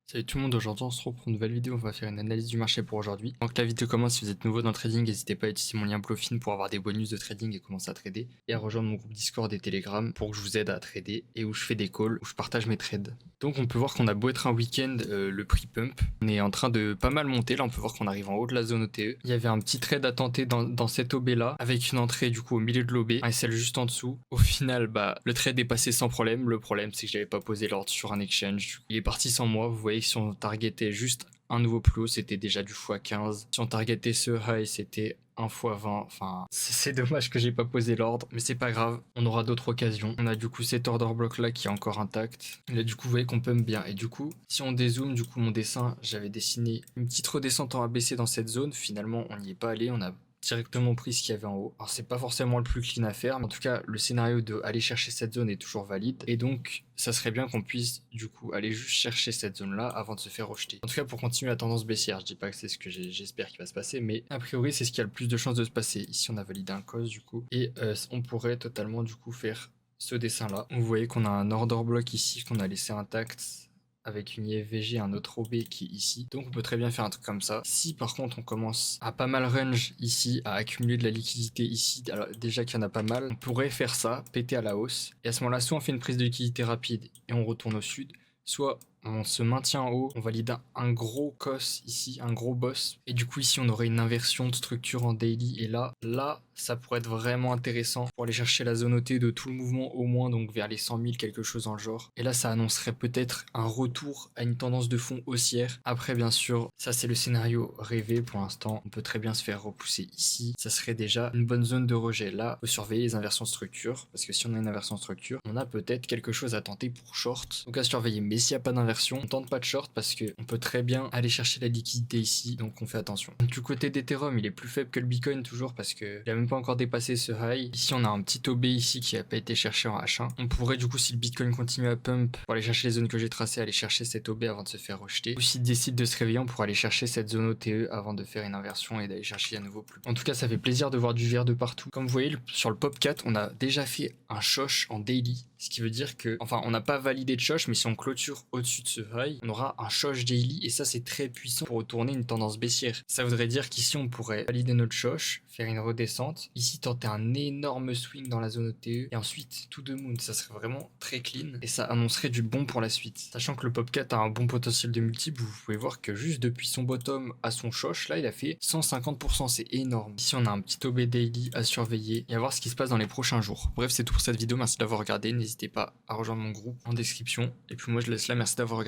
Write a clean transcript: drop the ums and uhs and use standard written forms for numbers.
Salut tout le monde, aujourd'hui on se retrouve pour une nouvelle vidéo, on va faire une analyse du marché pour aujourd'hui. Donc la vidéo commence, si vous êtes nouveau dans le trading, n'hésitez pas à utiliser mon lien Bluefin pour avoir des bonus de trading et commencer à trader. Et à rejoindre mon groupe Discord et Telegram pour que je vous aide à trader et où je fais des calls, où je partage mes trades. Donc on peut voir qu'on a beau être un week-end, le prix pump, on est en train de pas mal monter, là on peut voir qu'on arrive en haut de la zone OTE. Il y avait un petit trade à tenter dans cette OB là, avec une entrée du coup au milieu de l'OB, un SL juste en dessous. Au final, le trade est passé sans problème, le problème c'est que j'avais pas posé l'ordre sur un exchange. Il est parti sans moi, vous voyez que si on targetait juste un nouveau plus haut, c'était déjà du x15. Si on targetait ce high, c'était 1 x 20. Enfin, c'est dommage que j'ai pas posé l'ordre, mais c'est pas grave. On aura d'autres occasions. On a du coup cet order block là qui est encore intact. Là, du coup, vous voyez qu'on pump bien. Et du coup, si on dézoome, du coup, mon dessin, j'avais dessiné une petite redescente en ABC dans cette zone. Finalement, on n'y est pas allé. On a directement pris ce qu'il y avait en haut. Alors c'est pas forcément le plus clean à faire, mais en tout cas le scénario de aller chercher cette zone est toujours valide et donc ça serait bien qu'on puisse du coup aller juste chercher cette zone là avant de se faire rejeter. En tout cas pour continuer la tendance baissière, je dis pas que c'est ce que j'espère qu'il va se passer, mais a priori c'est ce qui a le plus de chances de se passer. Ici on a validé un cause du coup et on pourrait totalement du coup faire ce dessin là. Vous voyez qu'on a un order block ici qu'on a laissé intact avec une IFVG, un autre OB qui est ici. Donc on peut très bien faire un truc comme ça. Si par contre on commence à pas mal range ici, à accumuler de la liquidité ici, alors déjà qu'il y en a pas mal, on pourrait faire ça, péter à la hausse. Et à ce moment-là, soit on fait une prise de liquidité rapide et on retourne au sud, soit on se maintient en haut, on valide un gros cos ici, un gros boss. Et du coup ici on aurait une inversion de structure en daily. Et là, ça pourrait être vraiment intéressant pour aller chercher la zone OT de tout le mouvement au moins, donc vers les 100 000, quelque chose dans le genre. Et là ça annoncerait peut-être un retour à une tendance de fond haussière. Après bien sûr, ça c'est le scénario rêvé pour l'instant. On peut très bien se faire repousser ici. Ça serait déjà une bonne zone de rejet. Là, il faut surveiller les inversions de structure. Parce que si on a une inversion de structure, on a peut-être quelque chose à tenter pour short. Donc à surveiller. Mais s'il n'y a pas d'inversion, on tente pas de short parce qu'on peut très bien aller chercher la liquidité ici. Donc on fait attention. Donc, du côté d'Ethereum, il est plus faible que le Bitcoin toujours parce qu'il n'a même pas encore dépassé ce high. Ici on a un petit OB ici qui n'a pas été cherché en H1. On pourrait du coup, si le Bitcoin continue à pump, pour aller chercher les zones que j'ai tracées, aller chercher cette OB avant de se faire rejeter. Ou s'il décide de se réveiller, on pourra aller chercher cette zone OTE avant de faire une inversion et d'aller chercher à nouveau plus. En tout cas, ça fait plaisir de voir du vert de partout. Comme vous voyez, sur le Pop 4, on a déjà fait un shosh en daily. Ce qui veut dire que, enfin, on n'a pas validé de shosh, mais si on clôture au-dessus de ce high, on aura un shosh daily et ça, c'est très puissant pour retourner une tendance baissière. Ça voudrait dire qu'ici, on pourrait valider notre shosh, faire une redescente, ici tenter un énorme swing dans la zone OTE et ensuite tout de moon. Ça serait vraiment très clean et ça annoncerait du bon pour la suite. Sachant que le Pop 4 a un bon potentiel de multiple, vous pouvez voir que juste depuis son bottom à son shosh, là, il a fait 150%. C'est énorme. Ici, on a un petit OB daily à surveiller et à voir ce qui se passe dans les prochains jours. Bref, c'est tout pour cette vidéo. Merci d'avoir regardé. N'hésitez pas à rejoindre mon groupe en description. Et puis moi, je laisse là. Merci d'avoir regardé.